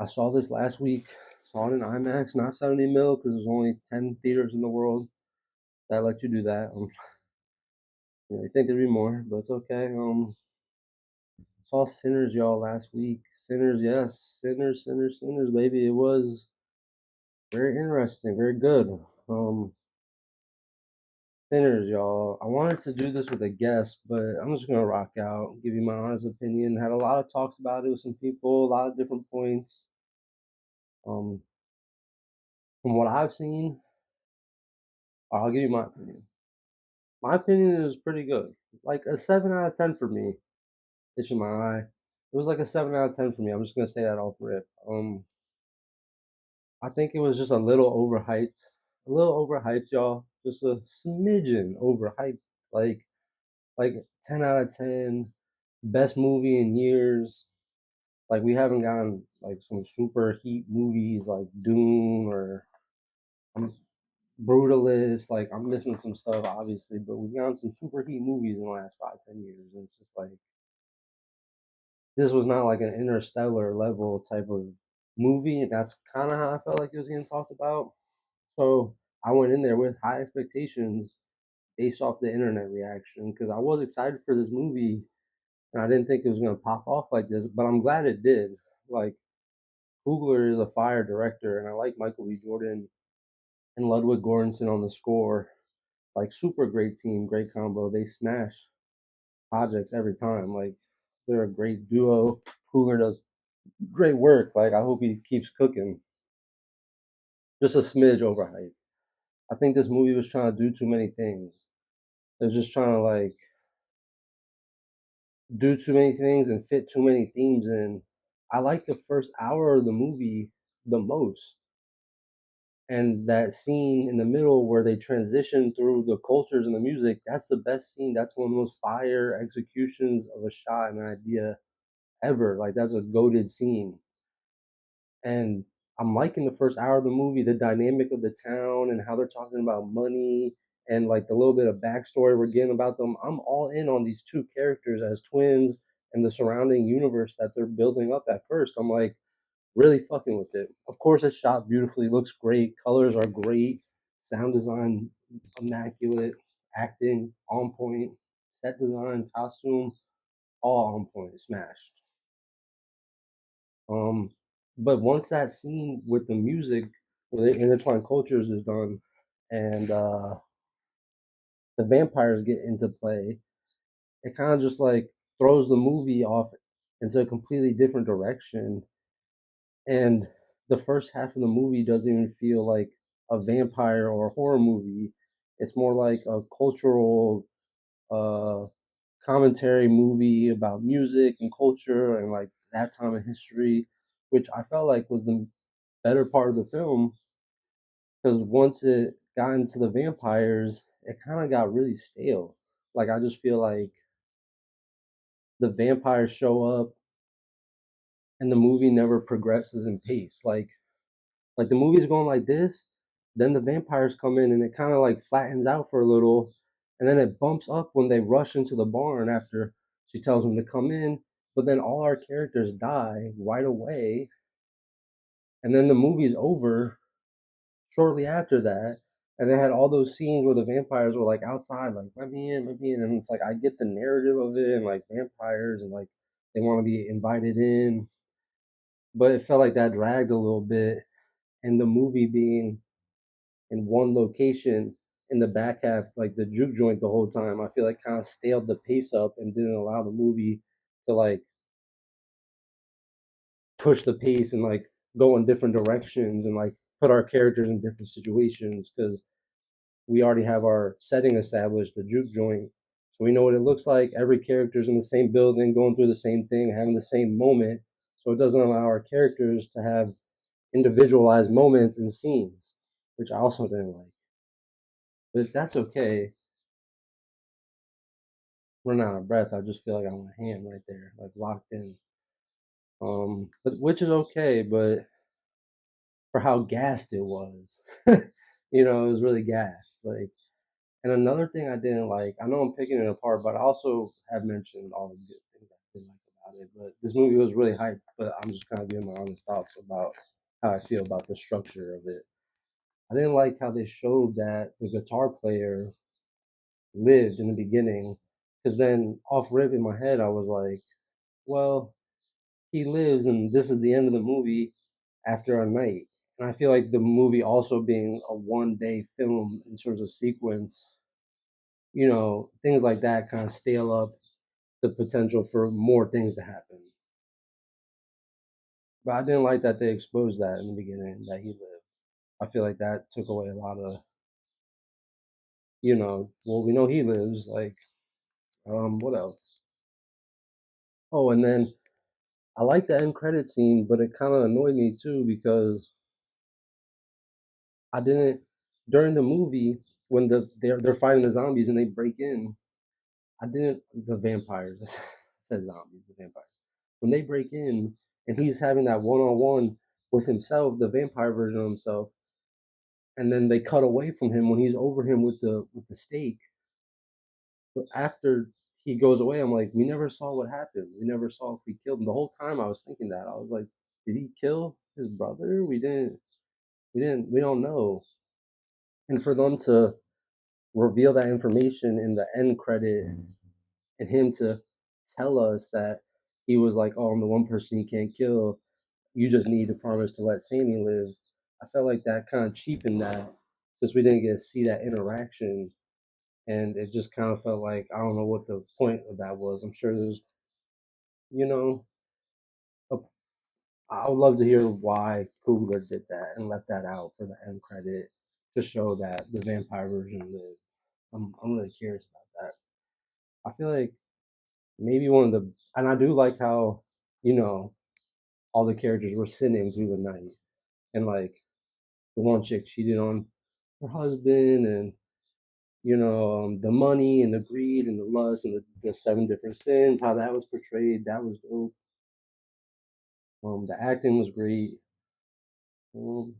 I saw this last week. Saw it in IMAX, not 70 mil, because there's only 10 theaters in the world that let you do that. You think there'd be more, but it's okay. Saw Sinners, y'all, last week. Sinners, yes, Sinners, Sinners, Sinners, baby. It was very interesting, very good. Um, Sinners, y'all. I wanted to do this with a guest, but I'm just gonna rock out, give you my honest opinion. Had a lot of talks about it with some people, a lot of different points. Um, from what I've seen, I'll give you my opinion. My opinion is pretty good. Like a 7 out of 10 for me. Itching my eye. It was like a 7 out of 10 for me. I'm just gonna say that off rip. I think it was just a little overhyped. A little overhyped, y'all. Just a smidgen overhyped. Like like 10 out of 10. Best movie in years. Like we haven't gotten like some super heat movies like Dune or um, Brutalist. Like I'm missing some stuff obviously, but we've gotten some super heat movies in the last 5, 10 years. And it's just like this was not like an interstellar level type of movie, and that's kind of how I felt like it was getting talked about. So I went in there with high expectations based off the internet reaction because I was excited for this movie and I didn't think it was gonna pop off like this, but I'm glad it did. Like Coogler is a fire director, and I like Michael B. Jordan and Ludwig Göransson on the score. Like super great team, great combo. They smash projects every time. Like they're a great duo. Coogler does great work. Like I hope he keeps cooking. Just a smidge overhyped. I think this movie was trying to do too many things. It was just trying to like do too many things and fit too many themes in. I like the first hour of the movie the most. And that scene in the middle where they transition through the cultures and the music, that's the best scene. That's one of the most fire executions of a shot and an idea ever. Like that's a goated scene. And I'm liking the first hour of the movie, the dynamic of the town and how they're talking about money and like the little bit of backstory we're getting about them. I'm all in on these two characters as twins and the surrounding universe that they're building up at first. I'm like really fucking with it. Of course, it's shot beautifully, looks great, colors are great, sound design immaculate, acting on point, set design, costume, all on point, smashed. Um, but once that scene with the music, where they intertwine cultures, is done, and the vampires get into play, it kind of just like throws the movie off into a completely different direction. And the first half of the movie doesn't even feel like a vampire or a horror movie. It's more like a cultural uh, commentary movie about music and culture and like that time in history, which I felt like was the better part of the film because once it got into the vampires, it kind of got really stale. Like I just feel like the vampires show up and the movie never progresses in pace. Like the movie's going like this, then the vampires come in and it kind of like flattens out for a little, and then it bumps up when they rush into the barn after she tells them to come in. But then all our characters die right away, and then the movie's over shortly after that. And they had all those scenes where the vampires were like outside, like let me in, and it's like I get the narrative of it and like vampires and like they want to be invited in, but it felt like that dragged a little bit, and the movie being in one location in the back half, like the juke joint the whole time, I feel like kind of staled the pace up and didn't allow the movie to like push the pace and like go in different directions and like put our characters in different situations because we already have our setting established, the juke joint. So we know what it looks like. Every character's in the same building, going through the same thing, having the same moment. So it doesn't allow our characters to have individualized moments and scenes, which I also didn't like. But that's okay. Run out of breath. I just feel like I want a hand right there, like locked in. But which is okay, but for how gassed it was, it was really gassed. Like, and another thing I didn't like, I know I'm picking it apart, but I also have mentioned all the good things I did like about it. But this movie was really hyped. But I'm just kind of giving my honest thoughts about how I feel about the structure of it. I didn't like how they showed that the guitar player lived in the beginning, because then off rip in my head I was like, well, he lives, and this is the end of the movie after a night. And I feel like the movie also being a 1 day film in terms of sequence, things like that kind of stale up the potential for more things to happen. But I didn't like that they exposed that in the beginning that he lived. I feel like that took away a lot of, well, we know he lives. Like, what else? Oh, and then I like the end credit scene, but it kind of annoyed me too because I didn't during the movie when they're fighting the zombies and they break in. I didn't the vampires. I said zombies, the vampires. When they break in and he's having that one on one with himself, the vampire version of himself, and then they cut away from him when he's over him with the stake. But after he goes away, I'm like, we never saw what happened. We never saw if we killed him. The whole time I was thinking that. I was like, did he kill his brother? We don't know. And for them to reveal that information in the end credit and him to tell us that he was like, oh, I'm the one person you can't kill. You just need to promise to let Sammy live. I felt like that kind of cheapened that since we didn't get to see that interaction. And it just kind of felt like, I don't know what the point of that was. I'm sure there's, you know, a, I would love to hear why Coogler did that and left that out for the end credit to show that the vampire version lived. I'm really curious about that. I feel like maybe one of the, and I do like how, you know, all the characters were sinning through the night. And like the one chick cheated on her husband, and the money and the greed and the lust and the seven different sins, how that was portrayed, that was dope. The acting was great. Um,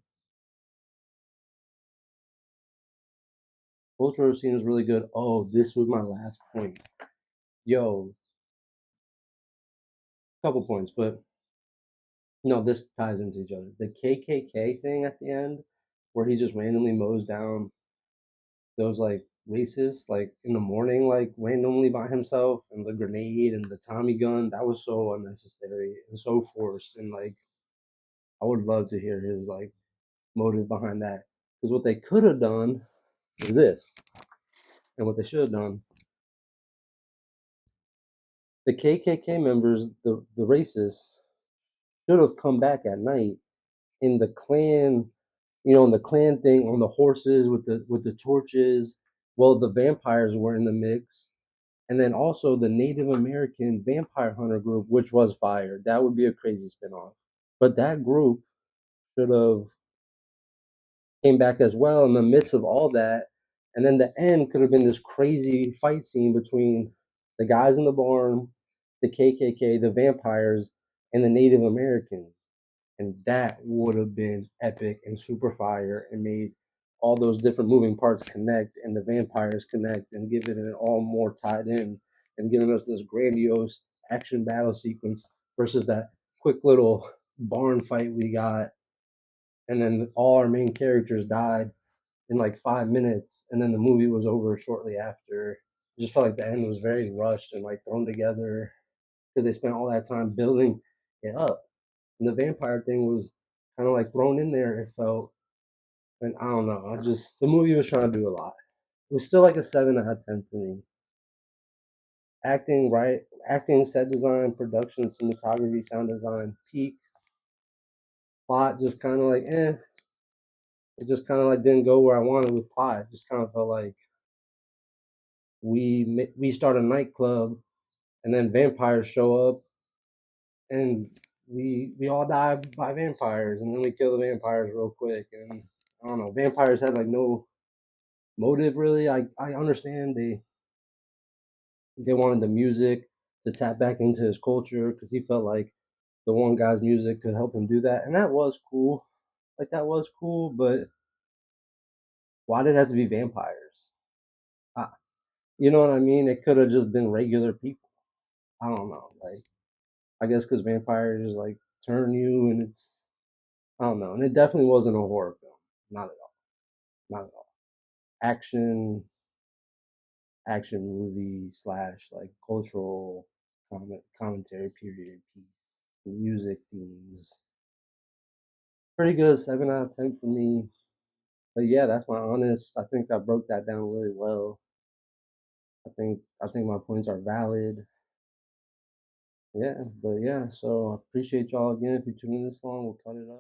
cultural scene was really good. Oh, this was my last point. Yo, couple points, but no, this ties into each other. The KKK thing at the end, where he just randomly mows down those like racists, like in the morning, like randomly by himself, and the grenade and the Tommy gun, that was so unnecessary. It was so forced, and like I would love to hear his like motive behind that. Because what they could have done is this, and what they should have done. The KKK members, the racists, should have come back at night in the clan, in the clan thing on the horses with the torches. Well, the vampires were in the mix, and then also the Native American vampire hunter group, which was fired. That would be a crazy spinoff. But that group should have came back as well in the midst of all that. And then the end could have been this crazy fight scene between the guys in the barn, the KKK, the vampires, and the Native Americans. And that would have been epic and super fire and made all those different moving parts connect and the vampires connect and give it an all more tied in and giving us this grandiose action battle sequence versus that quick little barn fight we got, and then all our main characters died in like 5 minutes, and then the movie was over shortly after. I just felt like the end was very rushed and like thrown together because they spent all that time building it up. And the vampire thing was kind of like thrown in there. It felt, and I don't know. I just the movie was trying to do a lot. It was still like a 7 out of 10 for me. Acting, right? Acting, set design, production, cinematography, sound design, peak. Plot just kind of like It just kind of like didn't go where I wanted with plot. It just kind of felt like we start a nightclub and then vampires show up and we all die by vampires and then we kill the vampires real quick, and I don't know, vampires had like no motive really. I understand they wanted the music to tap back into his culture because he felt like the one guy's music could help him do that, and that was cool. Like that was cool, but why did it have to be vampires? I, you know what I mean? It could have just been regular people. I don't know. Like I guess because vampires just like turn you, and it's I don't know, and it definitely wasn't a horror film, not at all, not at all. Action, action movie slash like cultural commentary period piece, music themes. Pretty good, 7 out of 10 for me. But yeah, that's my honest. I think I broke that down really well. I think my points are valid. Yeah, but yeah, so I appreciate y'all again. If you're tuning this long, we'll cut it up.